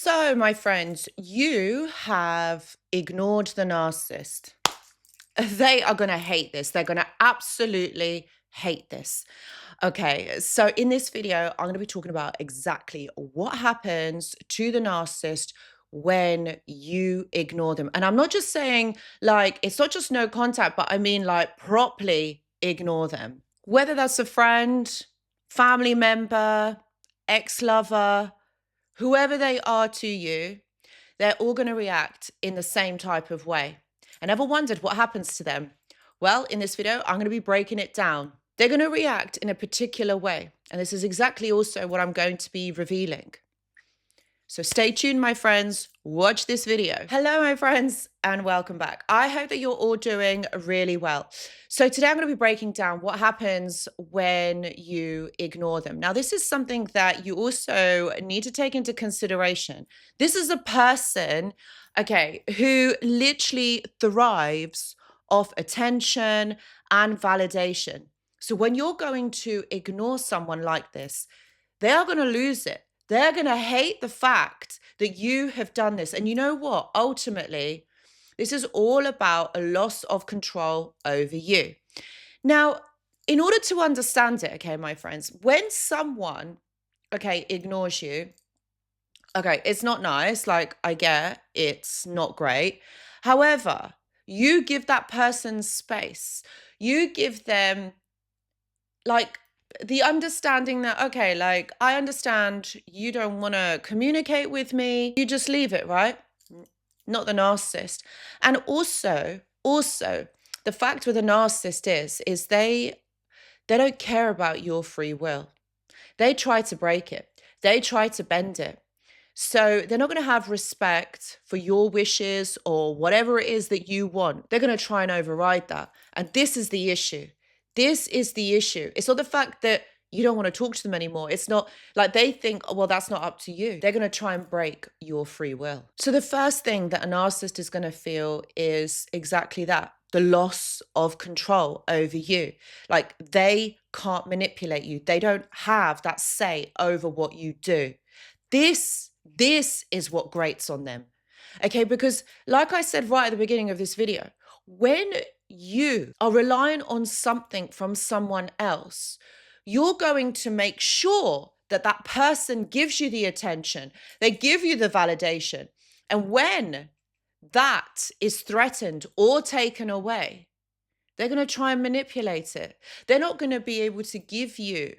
So, my friends, you have ignored the narcissist. They are going to hate this. They're going to absolutely hate this. Okay, so in this video, I'm going to be talking about exactly what happens to the narcissist when you ignore them. And I'm not just saying like it's not just no contact, but I mean like properly ignore them. Whether that's a friend, family member, ex lover, whoever they are to you, they're all going to react in the same type of way. And ever wondered what happens to them? Well, in this video, I'm going to be breaking it down. They're going to react in a particular way. And this is exactly also what I'm going to be revealing. So stay tuned, my friends. Watch this video. Hello, my friends, and welcome back. I hope that you're all doing really well. So today I'm going to be breaking down what happens when you ignore them. Now, this is something that you also need to take into consideration. This is a person, okay, who literally thrives off attention and validation. So when you're going to ignore someone like this, they are going to lose it. They're going to hate the fact that you have done this. And you know what? Ultimately, this is all about a loss of control over you. Now, in order to understand it, okay, my friends, when someone, okay, ignores you, okay, it's not nice. Like, I get it's not great. However, you give that person space. You give them like the understanding that, okay, like I understand you don't want to communicate with me. You just leave it, right? Not the narcissist. And also, the fact with a narcissist is they don't care about your free will. They try to break it. They try to bend it. So they're not going to have respect for your wishes or whatever it is that you want. They're going to try and override that. And this is the issue. This is the issue. It's not the fact that you don't want to talk to them anymore. It's not like they think, oh, well, that's not up to you. They're going to try and break your free will. So the first thing that a narcissist is going to feel is exactly that, the loss of control over you. Like they can't manipulate you. They don't have that say over what you do. This is what grates on them. Okay, because like I said right at the beginning of this video, when you are relying on something from someone else, you're going to make sure that that person gives you the attention, they give you the validation. And when that is threatened or taken away, they're going to try and manipulate it. They're not going to be able to give you,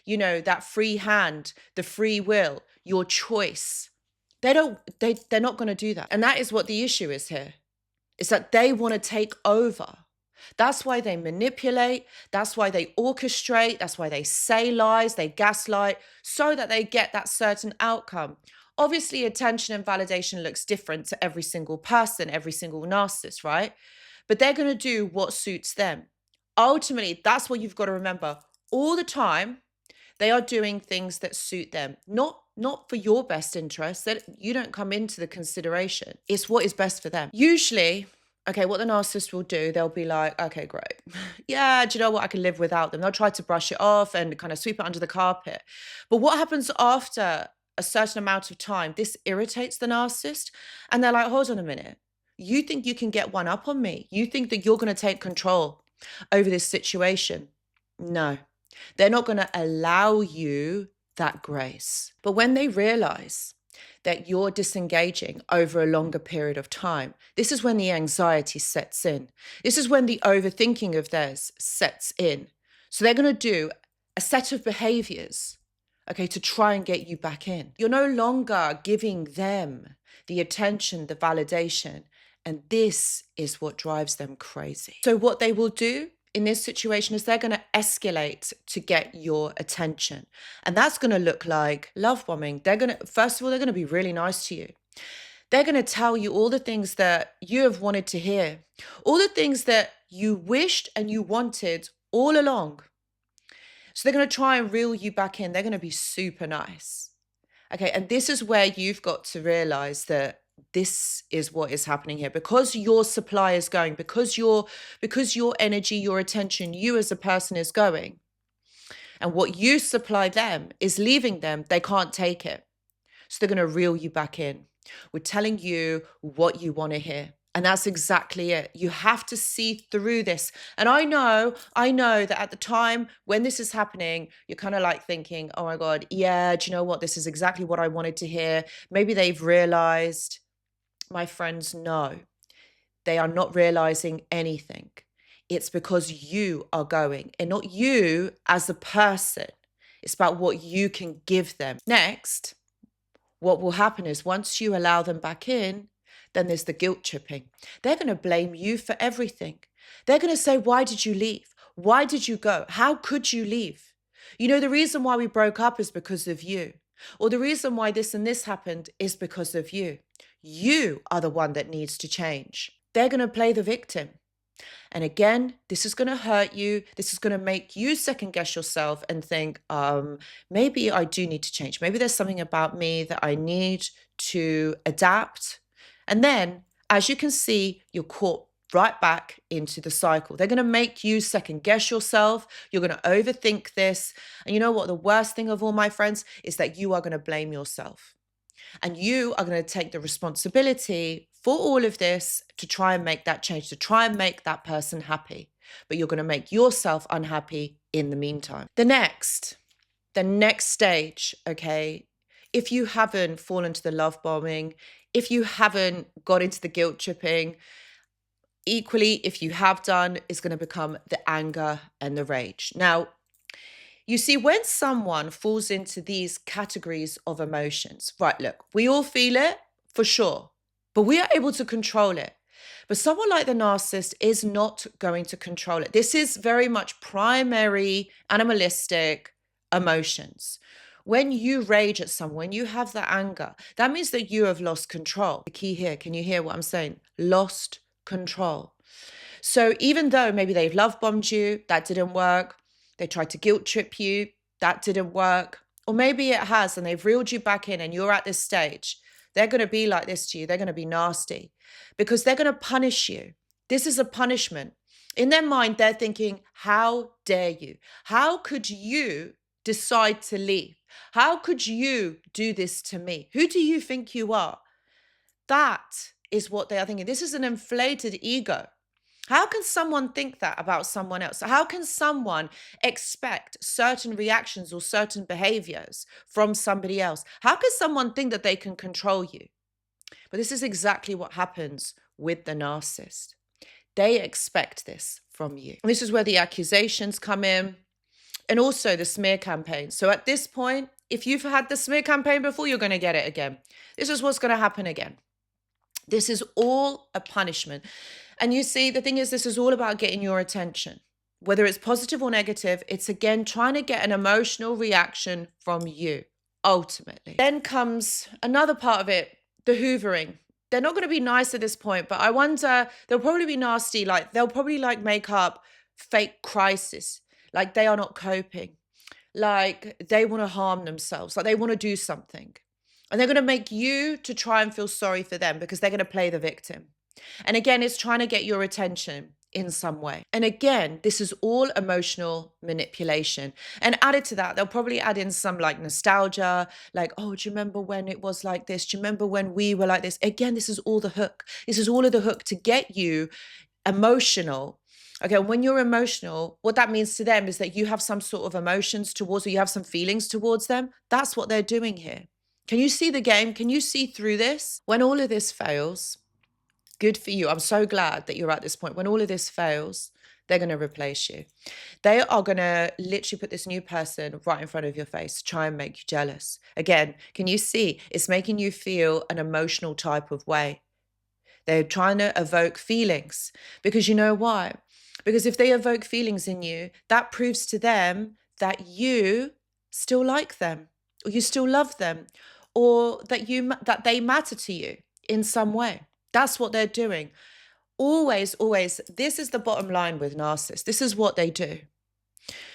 that free hand, the free will, your choice. They're not going to do that. And that is what the issue is here. It's that they want to take over. That's why they manipulate. That's why they orchestrate. That's why they say lies, they gaslight, so that they get that certain outcome. Obviously, attention and validation looks different to every single person, every single narcissist, right? But they're going to do what suits them. Ultimately, that's what you've got to remember. All the time, they are doing things that suit them, not for your best interest, that you don't come into the consideration. It's what is best for them. Usually, okay, what the narcissist will do, they'll be like, okay, great. Yeah, do you know what? I can live without them. They'll try to brush it off and kind of sweep it under the carpet. But what happens after a certain amount of time, this irritates the narcissist. And they're like, hold on a minute. You think you can get one up on me? You think that you're going to take control over this situation? No. They're not going to allow you that grace. But when they realize that you're disengaging over a longer period of time, this is when the anxiety sets in. This is when the overthinking of theirs sets in. So they're going to do a set of behaviors, okay, to try and get you back in. You're no longer giving them the attention, the validation, and this is what drives them crazy. So what they will do in this situation is they're going to escalate to get your attention. And that's going to look like love bombing. First of all, they're going to be really nice to you. They're going to tell you all the things that you have wanted to hear, all the things that you wished and you wanted all along. So they're going to try and reel you back in. They're going to be super nice. Okay, and this is where you've got to realize that this is what is happening here. Because your supply is going, because your energy, your attention, you as a person is going, and what you supply them is leaving them, they can't take it. So they're going to reel you back in. We're telling you what you want to hear. And that's exactly it. You have to see through this. And I know that at the time when this is happening, you're kind of like thinking, oh my God, yeah, do you know what? This is exactly what I wanted to hear. Maybe they've realized. My friends, no, they are not realizing anything. It's because you are going, and not you as a person. It's about what you can give them. Next, what will happen is once you allow them back in, then there's the guilt tripping. They're going to blame you for everything. They're going to say, why did you leave? Why did you go? How could you leave? You know, the reason why we broke up is because of you. Or the reason why this and this happened is because of you. You are the one that needs to change. They're going to play the victim. And again, this is going to hurt you. This is going to make you second guess yourself and think, maybe I do need to change. Maybe there's something about me that I need to adapt. And then, as you can see, you're caught right back into the cycle. They're going to make you second guess yourself. You're going to overthink this. And you know what? The worst thing of all, my friends, is that you are going to blame yourself. And you are going to take the responsibility for all of this to try and make that change, to try and make that person happy. But you're going to make yourself unhappy in the meantime. The next stage, okay, if you haven't fallen to the love bombing, if you haven't got into the guilt tripping, equally, if you have done, it's going to become the anger and the rage. Now, you see, when someone falls into these categories of emotions, right, look, we all feel it for sure, but we are able to control it. But someone like the narcissist is not going to control it. This is very much primary animalistic emotions. When you rage at someone, when you have that anger, that means that you have lost control. The key here, can you hear what I'm saying? Lost control. So even though maybe they've love bombed you, that didn't work. They tried to guilt trip you, that didn't work. Or maybe it has and they've reeled you back in and you're at this stage. They're going to be like this to you. They're going to be nasty because they're going to punish you. This is a punishment. In their mind, they're thinking, how dare you? How could you decide to leave? How could you do this to me? Who do you think you are? That is what they are thinking. This is an inflated ego. How can someone think that about someone else? How can someone expect certain reactions or certain behaviors from somebody else? How can someone think that they can control you? But this is exactly what happens with the narcissist. They expect this from you. And this is where the accusations come in and also the smear campaign. So at this point, if you've had the smear campaign before, you're going to get it again. This is what's going to happen again. This is all a punishment. And you see, the thing is, this is all about getting your attention. Whether it's positive or negative, it's again trying to get an emotional reaction from you, ultimately. Then comes another part of it, the hoovering. They're not going to be nice at this point, but I wonder, they'll probably be nasty. Like, they'll probably like make up fake crisis. Like they are not coping. Like they want to harm themselves. Like they want to do something. And they're going to make you to try and feel sorry for them because they're going to play the victim. And again, it's trying to get your attention in some way. And again, this is all emotional manipulation. And added to that, they'll probably add in some like nostalgia, like, oh, do you remember when it was like this? Do you remember when we were like this? Again, this is all the hook. This is all of the hook to get you emotional. Okay, when you're emotional, what that means to them is that you have some sort of emotions towards, or you have some feelings towards them. That's what they're doing here. Can you see the game? Can you see through this? When all of this fails, good for you. I'm so glad that you're at this point. When all of this fails, they're going to replace you. They are going to literally put this new person right in front of your face, try and make you jealous. Again, can you see? It's making you feel an emotional type of way. They're trying to evoke feelings because you know why? Because if they evoke feelings in you, that proves to them that you still like them, or you still love them, or that they matter to you in some way. That's what they're doing. Always, this is the bottom line with narcissists. This is what they do.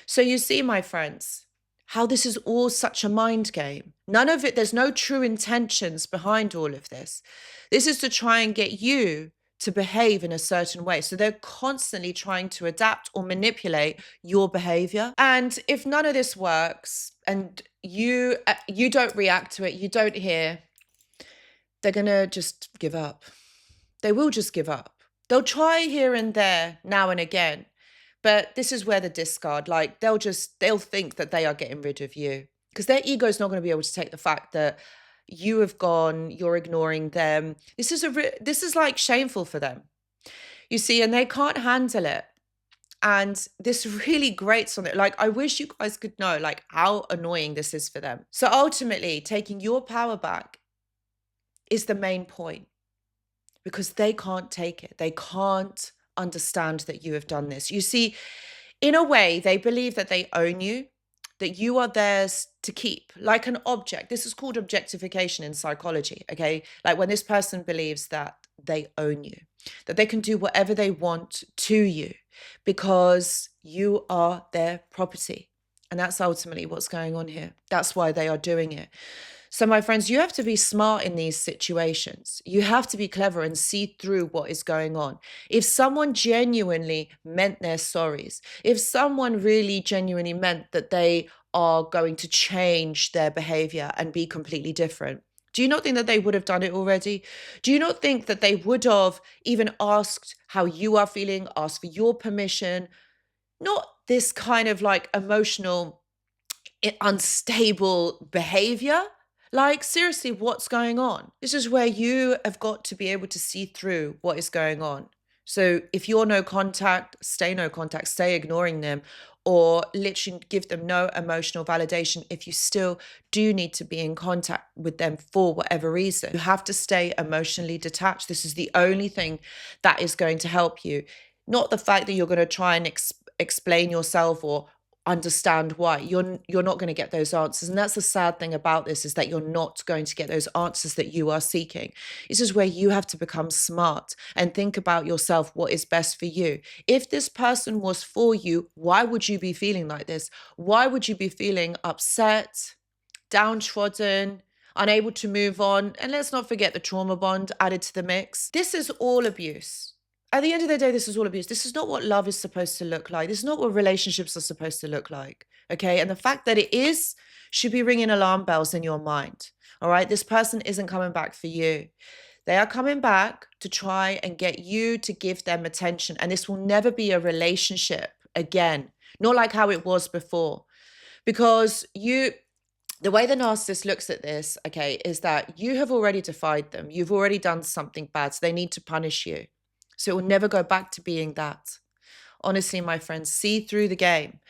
So you see, my friends, how this is all such a mind game. None of it, there's no true intentions behind all of this. This is to try and get you to behave in a certain way. So they're constantly trying to adapt or manipulate your behavior. And if none of this works and you don't react to it, you don't hear, they're going to just give up. They will just give up. They'll try here and there now and again, but this is where the discard, like they'll think that they are getting rid of you because their ego is not going to be able to take the fact that you have gone, you're ignoring them. This is like shameful for them, you see, and they can't handle it. And this really grates on it. Like, I wish you guys could know like how annoying this is for them. So ultimately, taking your power back is the main point, because they can't take it. They can't understand that you have done this. You see, in a way, they believe that they own you, that you are theirs to keep, like an object. This is called objectification in psychology, okay? Like when this person believes that they own you, that they can do whatever they want to you because you are their property. And that's ultimately what's going on here. That's why they are doing it. So my friends, you have to be smart in these situations. You have to be clever and see through what is going on. If someone genuinely meant their sorries, if someone really genuinely meant that they are going to change their behavior and be completely different, do you not think that they would have done it already? Do you not think that they would have even asked how you are feeling, asked for your permission? Not this kind of like emotional, unstable behavior. Like, seriously, what's going on? This is where you have got to be able to see through what is going on. So if you're no contact, stay ignoring them, or literally give them no emotional validation if you still do need to be in contact with them for whatever reason. You have to stay emotionally detached. This is the only thing that is going to help you. Not the fact that you're going to try and explain yourself or understand why. You're not going to get those answers. And that's the sad thing about this, is that you're not going to get those answers that you are seeking. This is where you have to become smart and think about yourself, what is best for you. If this person was for you, why would you be feeling like this? Why would you be feeling upset, downtrodden, unable to move on? And let's not forget the trauma bond added to the mix. This is all abuse. At the end of the day, this is all abuse. This is not what love is supposed to look like. This is not what relationships are supposed to look like. Okay. And the fact that it is should be ringing alarm bells in your mind. All right. This person isn't coming back for you. They are coming back to try and get you to give them attention. And this will never be a relationship again, not like how it was before. Because the way the narcissist looks at this, okay, is that you have already defied them. You've already done something bad. So they need to punish you. So it will never go back to being that. Honestly, my friends, see through the game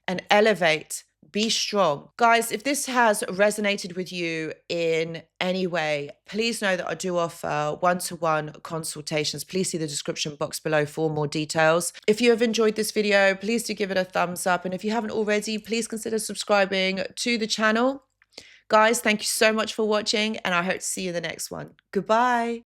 and elevate. Be strong. Guys, if this has resonated with you in any way, please know that I do offer one-to-one consultations. Please see the description box below for more details. If you have enjoyed this video, please do give it a thumbs up. And if you haven't already, please consider subscribing to the channel. Guys, thank you so much for watching, and I hope to see you in the next one. Goodbye.